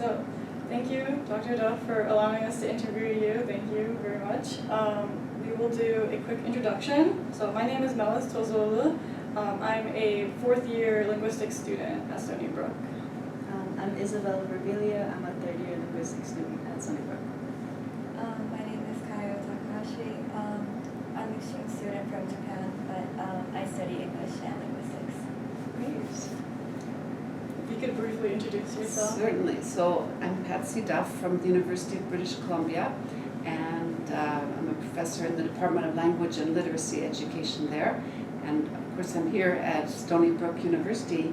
So, thank you, Dr. Duff, for allowing us to interview you. Thank you very much. We will do a quick introduction. So, my name is Melis Tozolu. I'm a fourth-year linguistics student at Stony Brook. I'm Isabella Verbilia. I'm a third-year linguistics student at Stony Brook. My name is Kayo Takahashi. I'm an exchange student from Japan, but I study English and linguistics. Great. If you could briefly introduce yourself. Certainly. So I'm Patsy Duff from the University of British Columbia, and I'm a professor in the Department of Language and Literacy Education there. And of course I'm here at Stony Brook University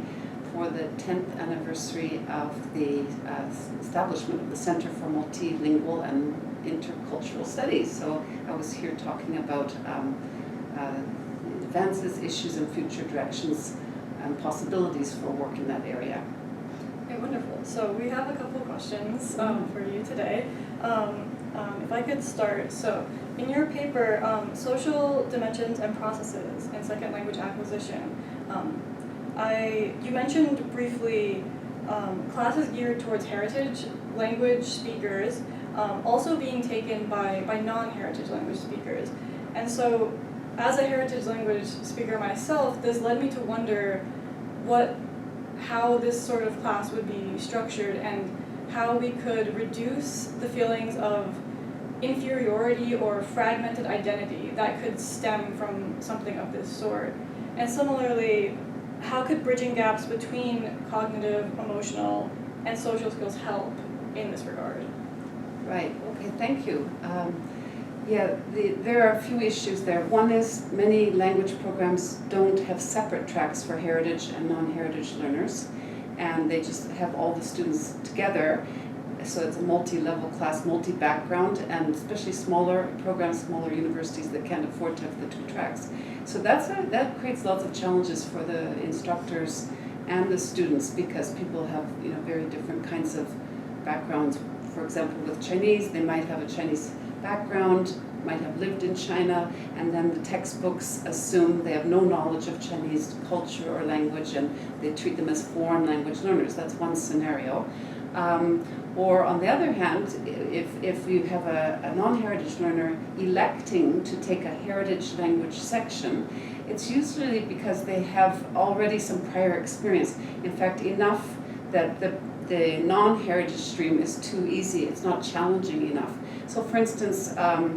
for the 10th anniversary of the establishment of the Center for Multilingual and Intercultural Studies. So I was here talking about advances, issues, and future directions and possibilities for work in that area. Okay, wonderful. So we have a couple questions for you today. If I could start, so in your paper, Social Dimensions and Processes in Second Language Acquisition, you mentioned briefly classes geared towards heritage language speakers also being taken by non-heritage language speakers. And so as a heritage language speaker myself, this led me to wonder how this sort of class would be structured and how we could reduce the feelings of inferiority or fragmented identity that could stem from something of this sort. And similarly, how could bridging gaps between cognitive, emotional, and social skills help in this regard? Right. Okay. Thank you. There are a few issues there. One is many language programs don't have separate tracks for heritage and non-heritage learners, and they just have all the students together. So it's a multi-level class, multi-background, and especially smaller programs, smaller universities that can't afford to have the two tracks. So that creates lots of challenges for the instructors and the students because people have very different kinds of backgrounds. For example, with Chinese, they might have a Chinese background, might have lived in China, and then the textbooks assume they have no knowledge of Chinese culture or language, and they treat them as foreign language learners. That's one scenario. Or on the other hand, if you have a non-heritage learner electing to take a heritage language section, it's usually because they have already some prior experience. In fact, enough that the non-heritage stream is too easy, it's not challenging enough. So for instance, I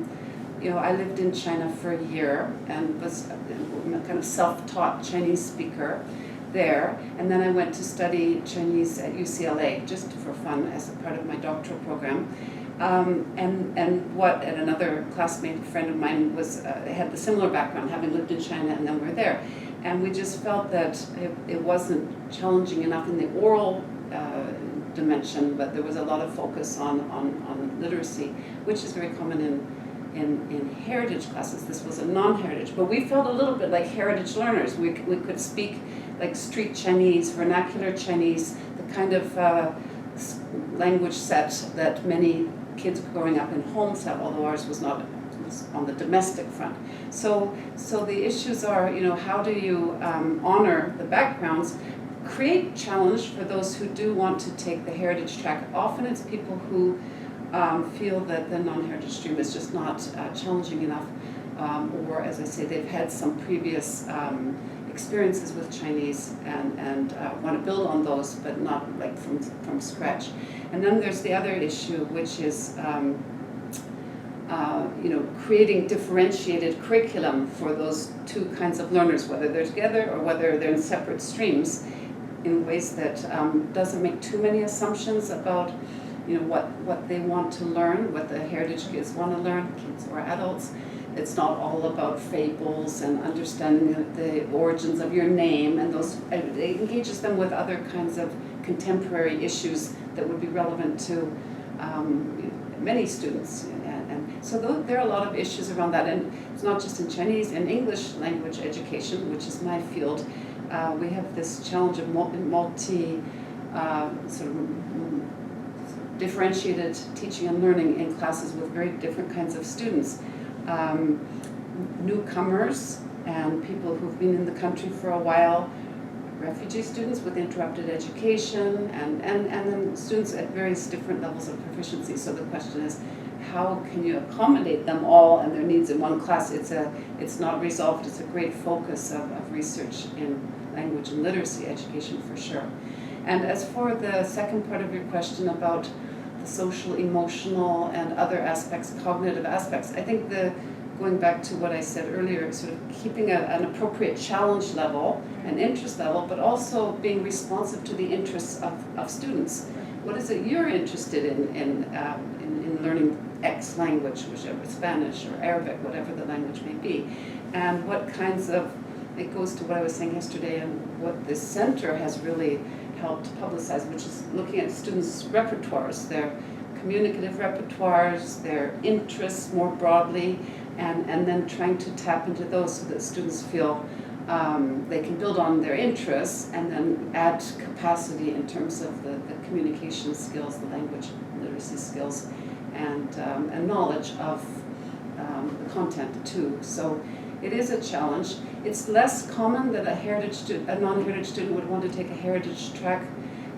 lived in China for a year and was a kind of self-taught Chinese speaker there, and then I went to study Chinese at UCLA just for fun as a part of my doctoral program. And another classmate, friend of mine, had the similar background, having lived in China, and then we're there. And we just felt that it wasn't challenging enough in the oral dimension, but there was a lot of focus on literacy, which is very common in heritage classes. This was a non-heritage, but we felt a little bit like heritage learners. We could speak like street Chinese, vernacular Chinese, the kind of language set that many kids growing up in homes have, although ours was not on the domestic front. So the issues are, how do you honor the backgrounds, create challenge for those who do want to take the heritage track. Often it's people who feel that the non-heritage stream is just not challenging enough, or as I say, they've had some previous experiences with Chinese and want to build on those, but not like from scratch. And then there's the other issue, which is creating differentiated curriculum for those two kinds of learners, whether they're together or whether they're in separate streams, in ways that doesn't make too many assumptions about what they want to learn, what the heritage kids want to learn, kids or adults. It's not all about fables and understanding the origins of your name, and those. It engages them with other kinds of contemporary issues that would be relevant to many students. And so there are a lot of issues around that, and it's not just in Chinese. In English language education, which is my field, we have this challenge of differentiated teaching and learning in classes with very different kinds of students. Newcomers and people who've been in the country for a while, refugee students with interrupted education, and then students at various different levels of proficiency. So the question is, how can you accommodate them all and their needs in one class? It's not resolved. It's a great focus of research in language and literacy education for sure. And as for the second part of your question about the social, emotional, and other aspects, cognitive aspects, I think going back to what I said earlier, sort of keeping an appropriate challenge level, an interest level, but also being responsive to the interests of students. What is it you're interested in learning X language, whichever, Spanish or Arabic, whatever the language may be, and what kinds of, it goes to what I was saying yesterday and what this center has really helped publicize, which is looking at students' repertoires, their communicative repertoires, their interests more broadly, and then trying to tap into those so that students feel they can build on their interests and then add capacity in terms of the communication skills, the language literacy skills, and knowledge of the content too. So it is a challenge. It's less common that a non-heritage student would want to take a heritage track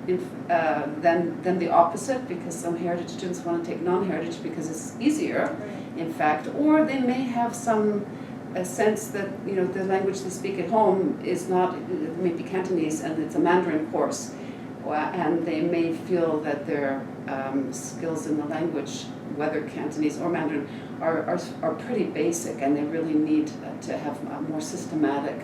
than the opposite, because some heritage students want to take non-heritage because it's easier, in fact, or they may have a sense that the language they speak at home is not, it may be Cantonese and it's a Mandarin course, and they may feel that their skills in the language, whether Cantonese or Mandarin, are pretty basic, and they really need to have a more systematic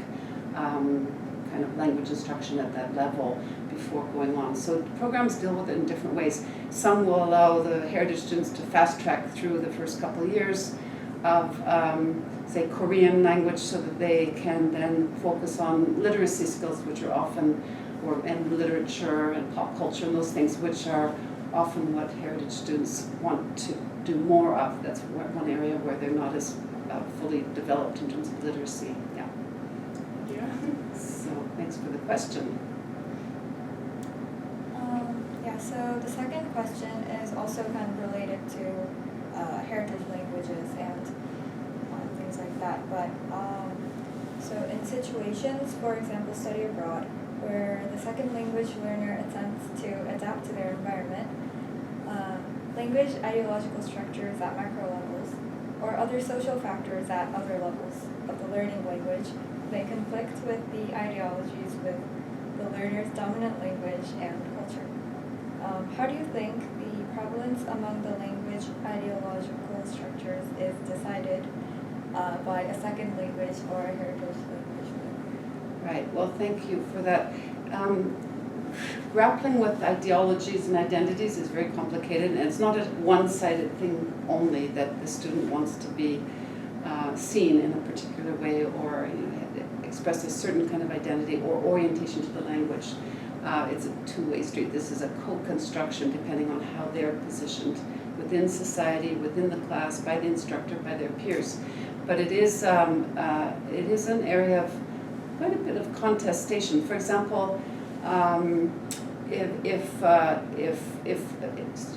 kind of language instruction at that level before going on. So programs deal with it in different ways. Some will allow the heritage students to fast track through the first couple of years of, say, Korean language, so that they can then focus on literacy skills, which are often, and literature and pop culture and those things, which are often what heritage students want to do more of. That's one area where they're not as fully developed in terms of literacy. Yeah. So thanks for the question. So the second question is also kind of related to heritage languages and things like that. But so in situations, for example, study abroad, where the second language learner attempts to adapt to their environment, language ideological structures at macro levels, or other social factors at other levels of the learning language may conflict with the ideologies with the learner's dominant language and culture. How do you think the prevalence among the language ideological structures is decided by a second language or a heritage language? Right, well, thank you for that. Grappling with ideologies and identities is very complicated, and it's not a one-sided thing only that the student wants to be seen in a particular way, or express a certain kind of identity or orientation to the language. It's a two-way street. This is a co-construction depending on how they're positioned within society, within the class, by the instructor, by their peers. But it is an area of quite a bit of contestation. For example, if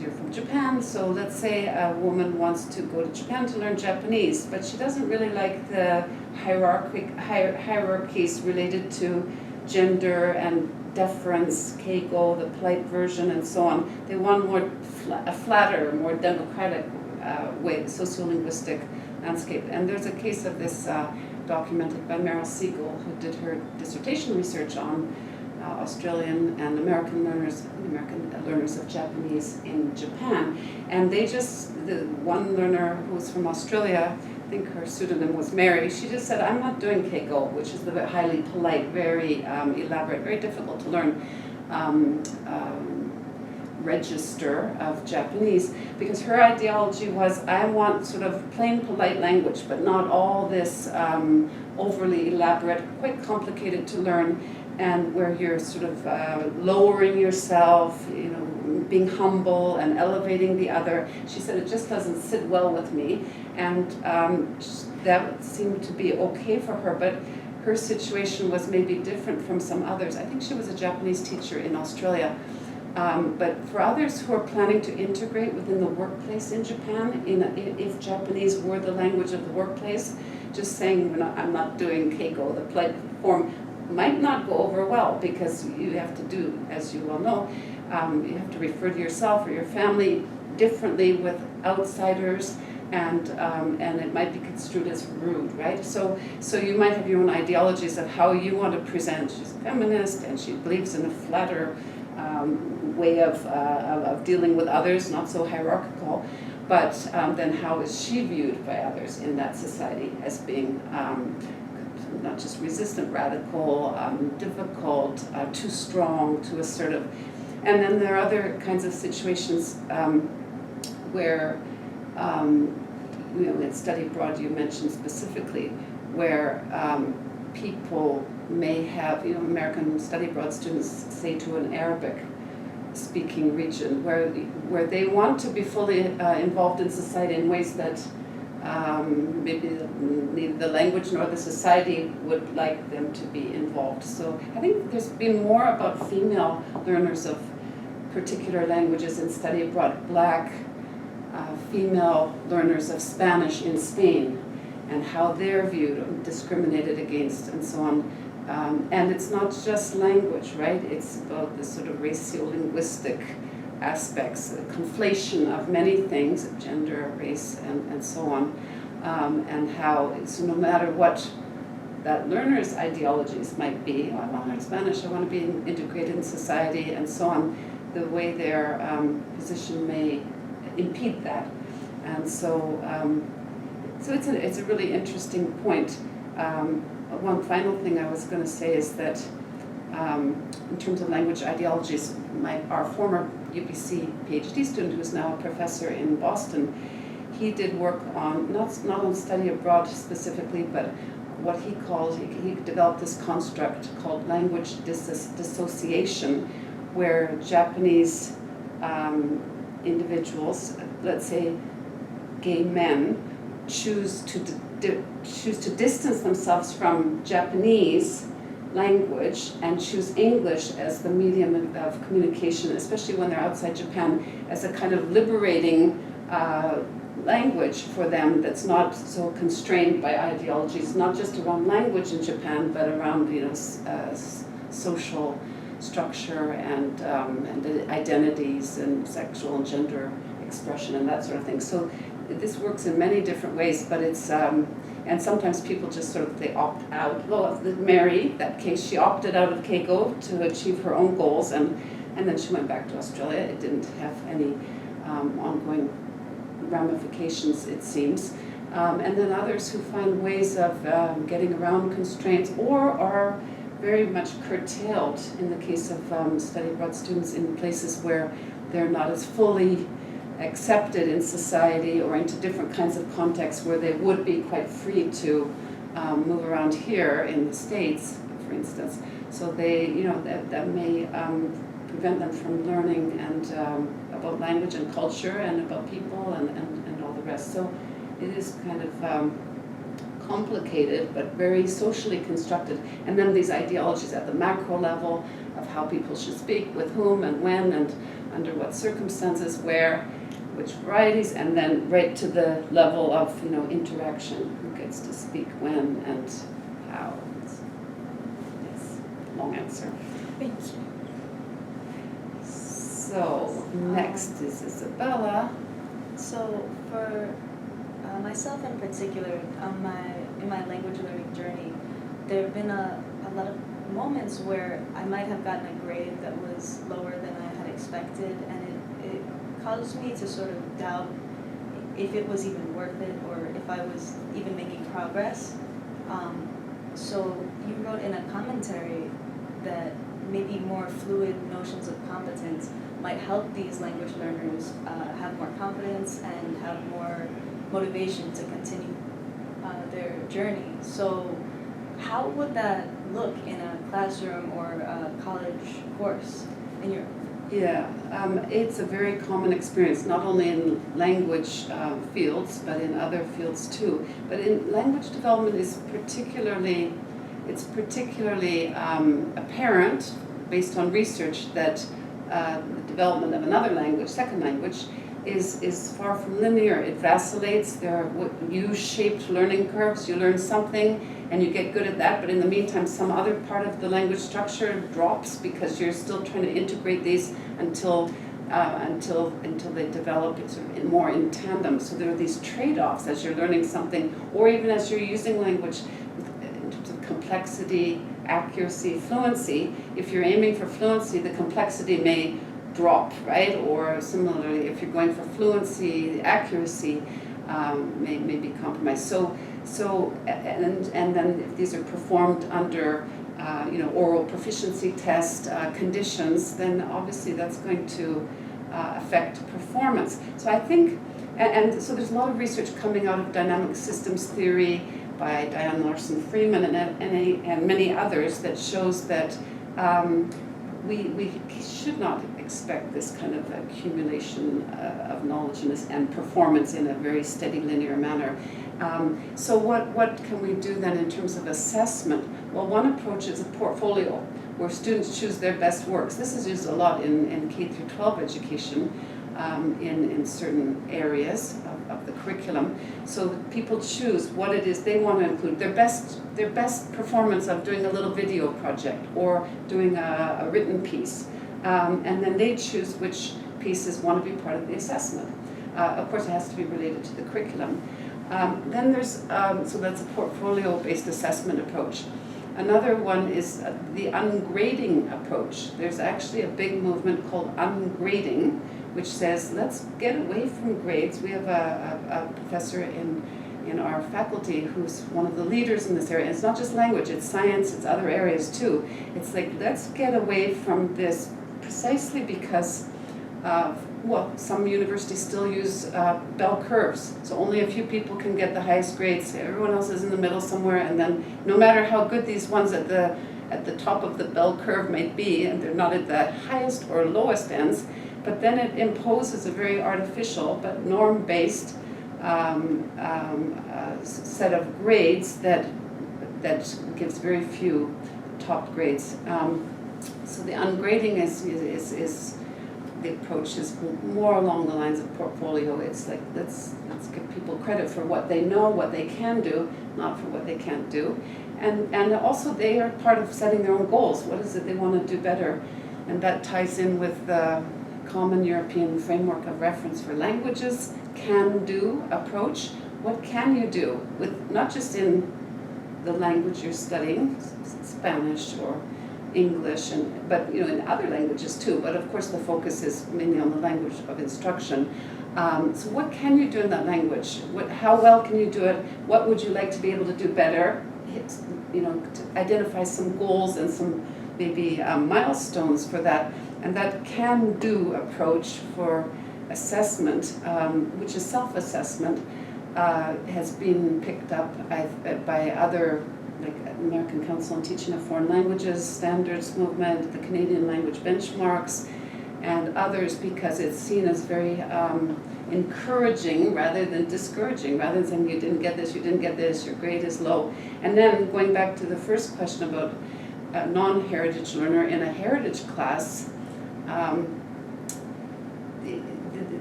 you're from Japan, so let's say a woman wants to go to Japan to learn Japanese, but she doesn't really like the hierarchies related to gender and deference, keigo, the polite version, and so on. They want a flatter, more democratic way, sociolinguistic landscape. And there's a case of this documented by Meryl Siegel, who did her dissertation research on Australian and American learners of Japanese in Japan. And the one learner who was from Australia, I think her pseudonym was Mary, she just said, I'm not doing keigo, which is the highly polite, very elaborate, very difficult to learn register of Japanese, because her ideology was, I want sort of plain polite language, but not all this overly elaborate, quite complicated to learn, and where you're sort of lowering yourself, being humble and elevating the other. She said it just doesn't sit well with me, and that seemed to be okay for her, but her situation was maybe different from some others. I think she was a Japanese teacher in Australia, but for others who are planning to integrate within the workplace in Japan, if Japanese were the language of the workplace, just saying I'm not doing keigo, the polite form, might not go over well, because you have to do, as you well know, you have to refer to yourself or your family differently with outsiders, and it might be construed as rude, right? So you might have your own ideologies of how you want to present. She's a feminist, and she believes in a flatter way of dealing with others, not so hierarchical. But then how is she viewed by others in that society as being not just resistant, radical, difficult, too strong, too assertive? And then there are other kinds of situations where, in study abroad you mentioned specifically, where people may have, American study abroad students say to an Arabic speaking region where they want to be fully involved in society in ways that maybe neither the language nor the society would like them to be involved. So I think there's been more about female learners of particular languages in study abroad. Black female learners of Spanish in Spain, and how they're viewed, discriminated against, and so on. And it's not just language, right? It's about the sort of racial-linguistic aspects, the conflation of many things, gender, race, and so on. And how, so no matter what that learner's ideologies might be, I want to learn Spanish, I want to be integrated in society, and so on, the way their position may impede that. And so it's a really interesting point. One final thing I was going to say is that in terms of language ideologies, our former UBC PhD student, who is now a professor in Boston, he did work on, not on study abroad specifically, but what he called, he developed this construct called language dissociation, where Japanese individuals, let's say gay men, choose to distance themselves from Japanese language and choose English as the medium of communication, especially when they're outside Japan, as a kind of liberating language for them that's not so constrained by ideologies, not just around language in Japan, but around social structure and identities and sexual and gender expression and that sort of thing. So this works in many different ways, but it's and sometimes people just sort of, they opt out. Well, Mary, that case, she opted out of Keiko to achieve her own goals, and then she went back to Australia. It didn't have any ongoing ramifications, it seems. And then others who find ways of getting around constraints, or are very much curtailed, in the case of study abroad students, in places where they're not as fully accepted in society, or into different kinds of contexts where they would be quite free to move around here in the States, for instance. So they, that may prevent them from learning and about language and culture and about people and all the rest. So it is kind of complicated, but very socially constructed. And then these ideologies at the macro level of how people should speak, with whom and when and under what circumstances, where, which varieties, and then right to the level of interaction, who gets to speak when and how. Yes, long answer. Thank you. So next is Isabella. So for myself in particular, in my language learning journey, there have been a lot of moments where I might have gotten a grade that was lower than I had expected, and it caused me to sort of doubt if it was even worth it, or if I was even making progress. So you wrote in a commentary that maybe more fluid notions of competence might help these language learners have more confidence and have more motivation to continue their journey. So how would that look in a classroom or a college course in your? Yeah, it's a very common experience, not only in language fields, but in other fields too. But in language development is particularly apparent, based on research, that the development of another language, second language, is far from linear. It vacillates. There are U-shaped learning curves. You learn something and you get good at that, but in the meantime some other part of the language structure drops because you're still trying to integrate these until they develop sort of more in tandem. So there are these trade-offs as you're learning something, or even as you're using language in terms of complexity, accuracy, fluency. If you're aiming for fluency, the complexity may drop, right? Or similarly, if you're going for fluency, the accuracy may be compromised. And then if these are performed under oral proficiency test conditions, then obviously that's going to affect performance. So I think, and so there's a lot of research coming out of dynamic systems theory by Diane Larson Freeman and many others that shows that we should not expect this kind of accumulation of knowledge and performance in a very steady linear manner. So what can we do then in terms of assessment? Well, one approach is a portfolio where students choose their best works. This is used a lot in K through 12 education in certain areas of the curriculum. So that people choose what it is they want to include, their best performance of doing a little video project or doing a written piece. And then they choose which pieces want to be part of the assessment. Of course, it has to be related to the curriculum. Then there's, so that's a portfolio-based assessment approach. Another one is the ungrading approach. There's actually a big movement called ungrading, which says, let's get away from grades. We have a professor in our faculty who's one of the leaders in this area. It's not just language, it's science, it's other areas too. It's like, let's get away from this precisely because some universities still use bell curves. So only a few people can get the highest grades. Everyone else is in the middle somewhere, and then no matter how good these ones at the top of the bell curve might be, and they're not at the highest or lowest ends, but then it imposes a very artificial but norm-based set of grades that gives very few top grades. So the ungrading is the approach is more along the lines of portfolio. It's like let's give people credit for what they know, what they can do, not for what they can't do, and also they are part of setting their own goals. What is it they want to do better, and that ties in with the Common European Framework of Reference for Languages can-do approach. What can you do with not just in the language you're studying, Spanish or English, but in other languages too. But of course, the focus is mainly on the language of instruction. So, what can you do in that language? How well can you do it? What would you like to be able to do better? To identify some goals and some maybe milestones for that. And that can-do approach for assessment, which is self-assessment, has been picked up by other, like American Council on Teaching of Foreign Languages, Standards Movement, the Canadian Language Benchmarks, and others, because it's seen as very encouraging rather than discouraging, rather than saying you didn't get this, your grade is low. And then going back to the first question about a non-heritage learner in a heritage class,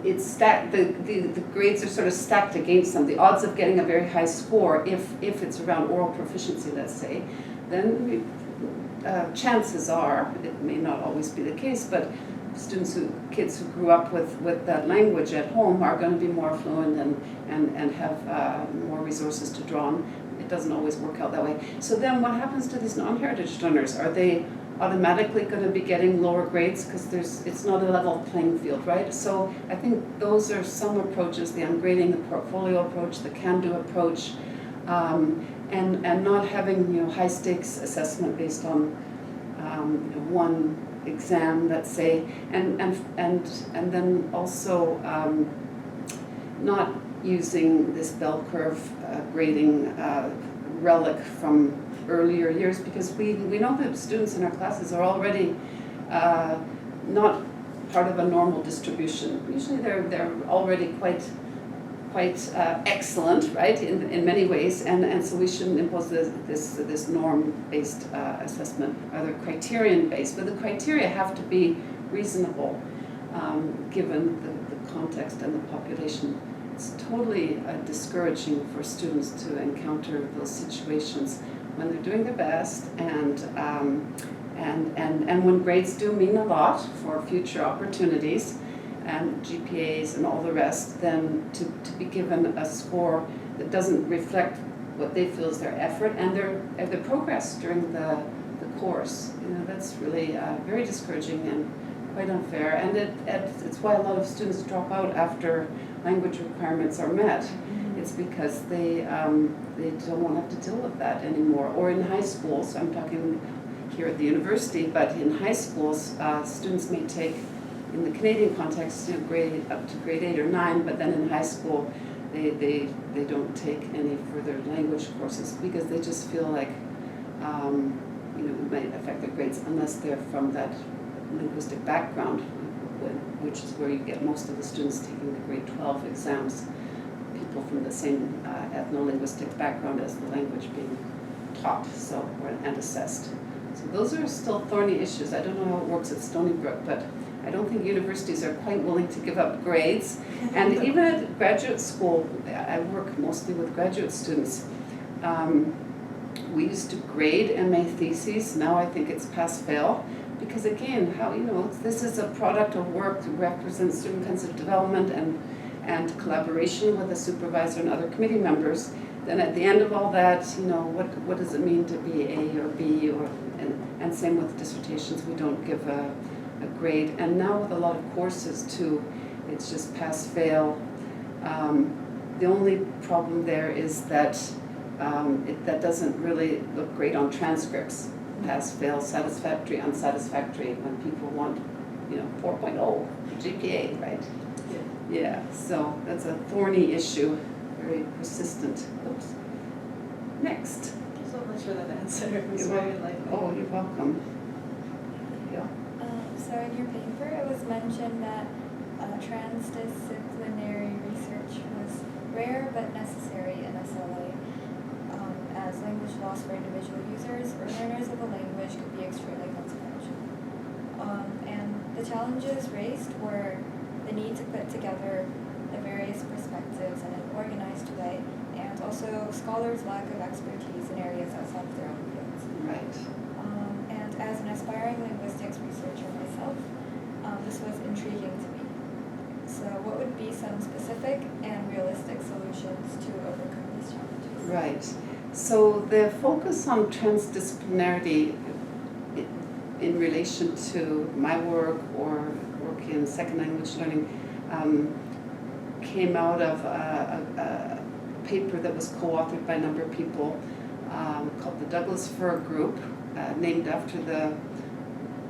it's stacked. The grades are sort of stacked against them. The odds of getting a very high score, if it's around oral proficiency, let's say, then chances are, it may not always be the case, but kids who grew up with that language at home are going to be more fluent and have more resources to draw on. It doesn't always work out that way. So then what happens to these non-heritage learners? Are they automatically going to be getting lower grades because it's not a level playing field, right? So I think those are some approaches: the ungrading, the portfolio approach, the can-do approach, and not having high stakes assessment based on one exam, let's say, and then also not using this bell curve grading relic from earlier years, because we know that students in our classes are already not part of a normal distribution. Usually they're already quite excellent, right, in many ways, and so we shouldn't impose this norm-based assessment, rather criterion-based. But the criteria have to be reasonable. given the context and the population. It's totally discouraging for students to encounter those situations when they're doing their best and when grades do mean a lot for future opportunities and GPAs and all the rest, then to be given a score that doesn't reflect what they feel is their effort and their progress during the course. That's really very discouraging and quite unfair, and it's why a lot of students drop out after language requirements are met. It's because they don't want to have to deal with that anymore. Or in high schools, I'm talking here at the university, but in high schools, students may take, in the Canadian context, grade up to grade 8 or 9, but then in high school, they don't take any further language courses because they just feel like it might affect their grades unless they're from that linguistic background, which is where you get most of the students taking the grade 12 exams, people from the same ethno-linguistic background as the language being taught and assessed. So those are still thorny issues. I don't know how it works at Stony Brook, but I don't think universities are quite willing to give up grades. And even at graduate school, I work mostly with graduate students. We used to grade MA theses. Now I think it's pass-fail. Because again, this is a product of work to represent student kinds of development and collaboration with a supervisor and other committee members. Then at the end of all that, what does it mean to be A or B, and same with dissertations, we don't give a grade. And now with a lot of courses too, it's just pass-fail. The only problem there is that that doesn't really look great on transcripts. Pass-fail, satisfactory, unsatisfactory, when people want, 4.0 GPA, right? Yeah, so that's a thorny issue, very persistent. Oops. Next. Thank you so much for that answer. It was very enlightening. Oh, you're welcome. Yeah. So in your paper, it was mentioned that transdisciplinary research was rare but necessary in SLA, as language loss for individual users or learners of a language could be extremely consequential. And the challenges raised were the need to put together the various perspectives in an organized way, and also scholars' lack of expertise in areas outside of their own fields. Right. And as an aspiring linguistics researcher myself, this was intriguing to me. So what would be some specific and realistic solutions to overcome these challenges? Right. So the focus on transdisciplinarity in relation to my work or work in second language learning came out of a paper that was co-authored by a number of people called the Douglas Fir Group, named after the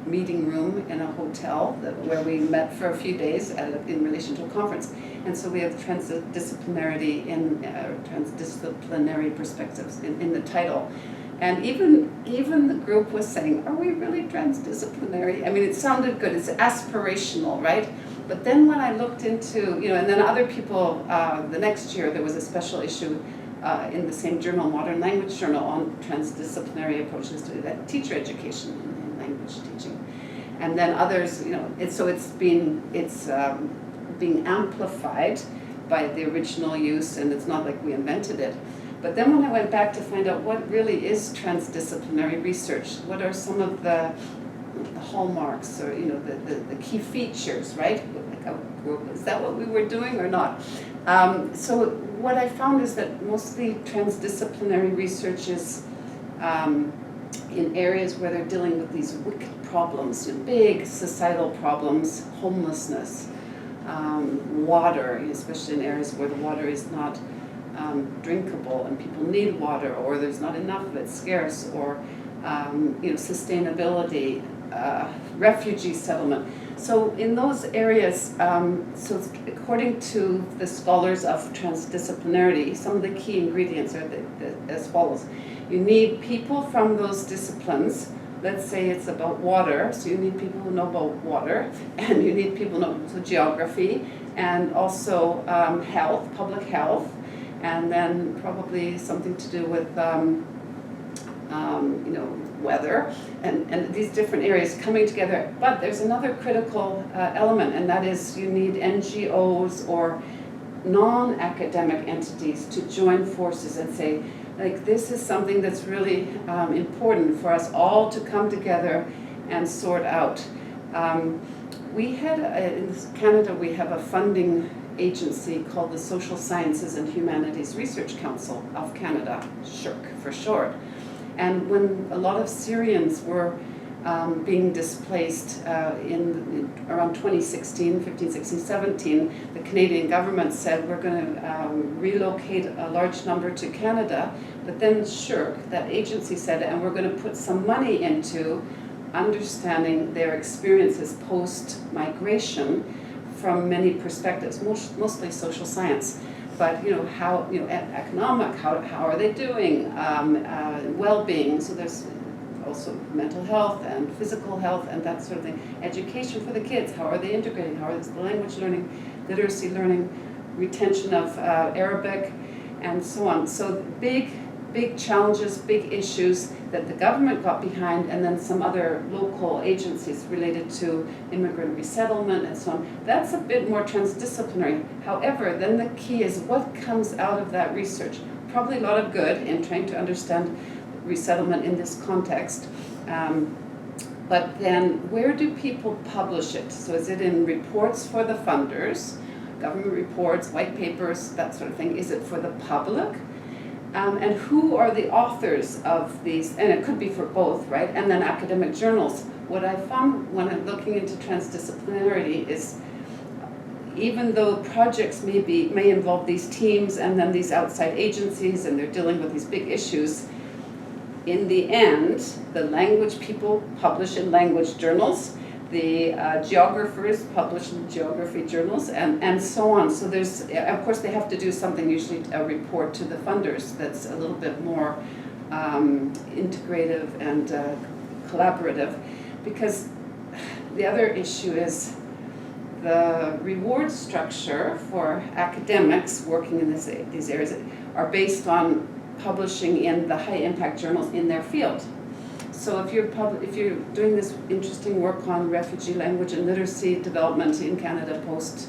meeting room in a hotel where we met for a few days in relation to a conference. And so we have transdisciplinarity transdisciplinary perspectives in the title. And even the group was saying, are we really transdisciplinary? I mean, it sounded good, it's aspirational, right? But then when I looked into, and then other people, the next year there was a special issue in the same journal, Modern Language Journal, on transdisciplinary approaches to teacher education and language teaching. And then others, it's being amplified by the original use, and it's not like we invented it. But then when I went back to find out what really is transdisciplinary research, what are some of the hallmarks or the key features, right? Is that what we were doing or not? So what I found is that mostly transdisciplinary research is in areas where they're dealing with these wicked problems, big societal problems, homelessness, water, especially in areas where the water is not drinkable and people need water, or there's not enough of it, scarce, or sustainability, refugee settlement. So in those areas, according to the scholars of transdisciplinarity, some of the key ingredients are as follows. You need people from those disciplines. Let's say it's about water, so you need people who know about water, and you need people who know geography, and also health, public health, and then probably something to do with weather, and these different areas coming together. But there's another critical element, and that is you need NGOs or non-academic entities to join forces and say, like, this is something that's really important for us all to come together and sort out. We had, in Canada, we have a funding agency called the Social Sciences and Humanities Research Council of Canada, SSHRC for short. And when a lot of Syrians were being displaced in around 2016, 15, 16, 17, the Canadian government said we're going to relocate a large number to Canada, but then SSHRC, that agency, said, and we're going to put some money into understanding their experiences post-migration from many perspectives, mostly social science. But how economic, how are they doing, well-being. So there's also mental health and physical health and that sort of thing. Education for the kids, how are they integrating? How is the language learning, literacy learning, retention of Arabic, and so on. So big challenges, big issues that the government got behind, and then some other local agencies related to immigrant resettlement and so on. That's a bit more transdisciplinary. However, then the key is what comes out of that research. Probably a lot of good in trying to understand resettlement in this context. But then where do people publish it? So is it in reports for the funders, government reports, white papers, that sort of thing? Is it for the public? And who are the authors of these? And it could be for both, right? And then academic journals. What I found when I'm looking into transdisciplinarity is even though projects may involve these teams and then these outside agencies and they're dealing with these big issues, in the end, the language people publish in language journals, the geographers publish in geography journals, and so on. So there's, of course, they have to do something, usually a report to the funders that's a little bit more integrative and collaborative, because the other issue is the reward structure for academics working in these areas are based on publishing in the high impact journals in their field. So if you're doing this interesting work on refugee language and literacy development in Canada post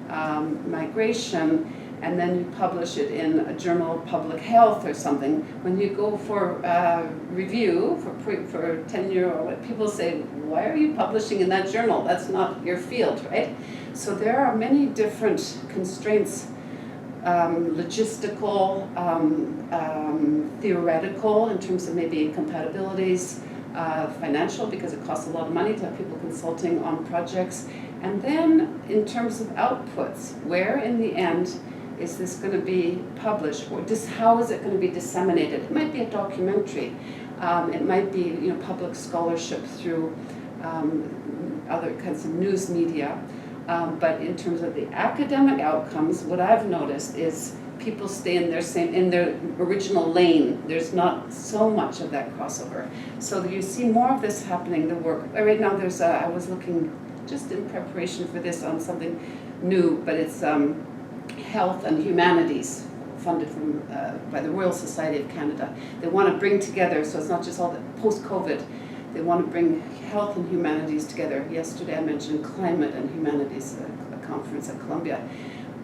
migration, and then you publish it in a journal of public health or something, when you go for review for tenure or what, people say, why are you publishing in that journal? That's not your field, right? So there are many different constraints, logistical, theoretical in terms of maybe incompatibilities, financial because it costs a lot of money to have people consulting on projects, and then in terms of outputs, where in the end is this going to be published, or how is it going to be disseminated? It might be a documentary, it might be public scholarship through other kinds of news media. But in terms of the academic outcomes, what I've noticed is people stay in their original lane. There's not so much of that crossover. So you see more of this happening. The work right now. I was looking just in preparation for this on something new, but it's health and humanities, funded by the Royal Society of Canada. They want to bring together. So it's not just all the post-COVID. They want to bring health and humanities together. Yesterday I mentioned climate and humanities, a conference at Columbia.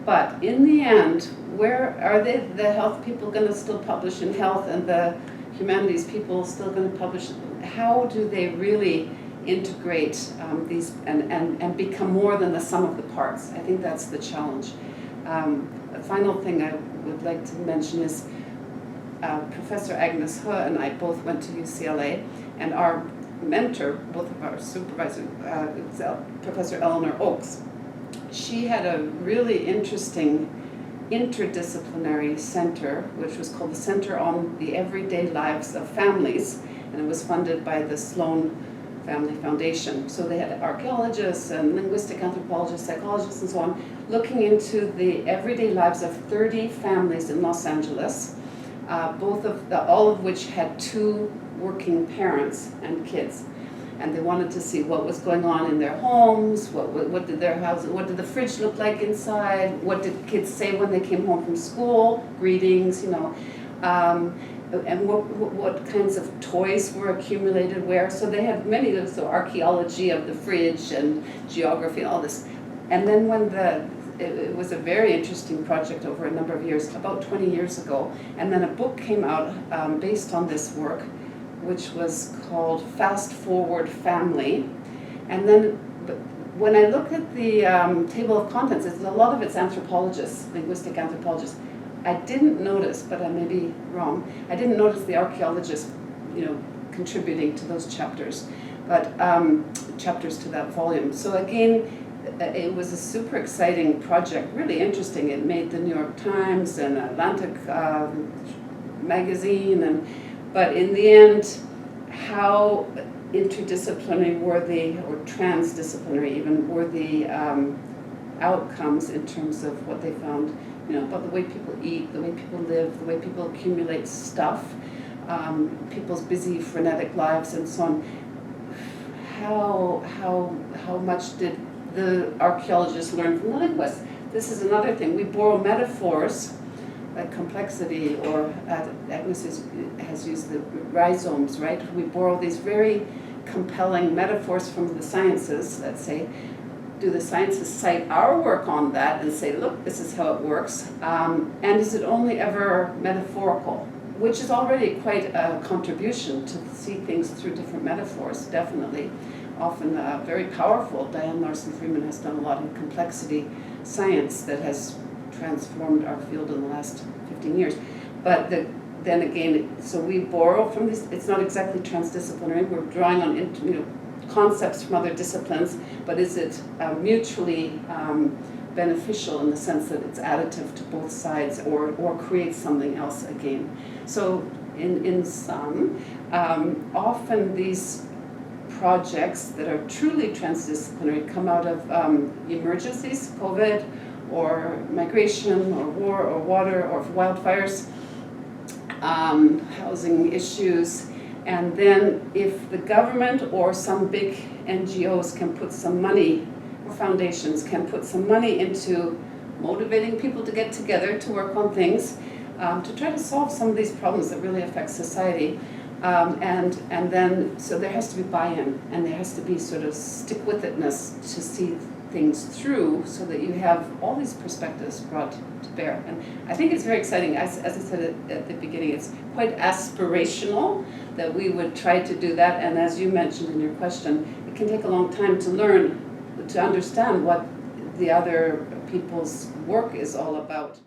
But in the end, where are the health people going to still publish in health and the humanities people still going to publish? How do they really integrate these and become more than the sum of the parts? I think that's the challenge. The final thing I would like to mention is Professor Agnes He and I both went to UCLA, and our mentor, both of our supervisors, Professor Eleanor Oakes, she had a really interesting interdisciplinary center, which was called the Center on the Everyday Lives of Families, and it was funded by the Sloan Family Foundation. So they had archaeologists and linguistic anthropologists, psychologists, and so on, looking into the everyday lives of 30 families in Los Angeles, all of which had 2 working parents and kids, and they wanted to see what was going on in their homes, what did their house, what did the fridge look like inside, what did kids say when they came home from school, greetings, and what kinds of toys were accumulated where. So they had many of the archaeology of the fridge and geography and all this. And then when it was a very interesting project over a number of years, about 20 years ago, and then a book came out based on this work, which was called Fast Forward Family. And then when I look at the table of contents, a lot of it's anthropologists, linguistic anthropologists. I didn't notice, but I may be wrong, I didn't notice the archaeologists, contributing to those chapters, but chapters to that volume. So again, it was a super exciting project, really interesting. It made the New York Times and Atlantic magazine, but in the end, how interdisciplinary were the, or transdisciplinary even, were the outcomes in terms of what they found, about the way people eat, the way people live, the way people accumulate stuff, people's busy, frenetic lives, and so on. How much did the archaeologists learn from the linguists? This is another thing. We borrow metaphors like complexity, or Agnes has used the rhizomes, right? We borrow these very compelling metaphors from the sciences, let's say. Do the sciences cite our work on that and say, look, this is how it works? And is it only ever metaphorical? Which is already quite a contribution to see things through different metaphors, definitely. Often very powerful. Diane Larson-Freeman has done a lot in complexity science that has transformed our field in the last 15 years. But then again, so we borrow from this. It's not exactly transdisciplinary. We're drawing on concepts from other disciplines, but is it mutually beneficial in the sense that it's additive to both sides, or creates something else again? So in sum, often these projects that are truly transdisciplinary come out of emergencies, COVID, or migration, or war, or water, or wildfires, housing issues. And then if the government or some big NGOs can put some money, or foundations can put some money into motivating people to get together to work on things, to try to solve some of these problems that really affect society. And then, so there has to be buy-in, and there has to be sort of stick-with-itness to see things through, so that you have all these perspectives brought to bear. And I think it's very exciting. As I said at the beginning, it's quite aspirational that we would try to do that. And as you mentioned in your question, it can take a long time to learn, to understand what the other people's work is all about.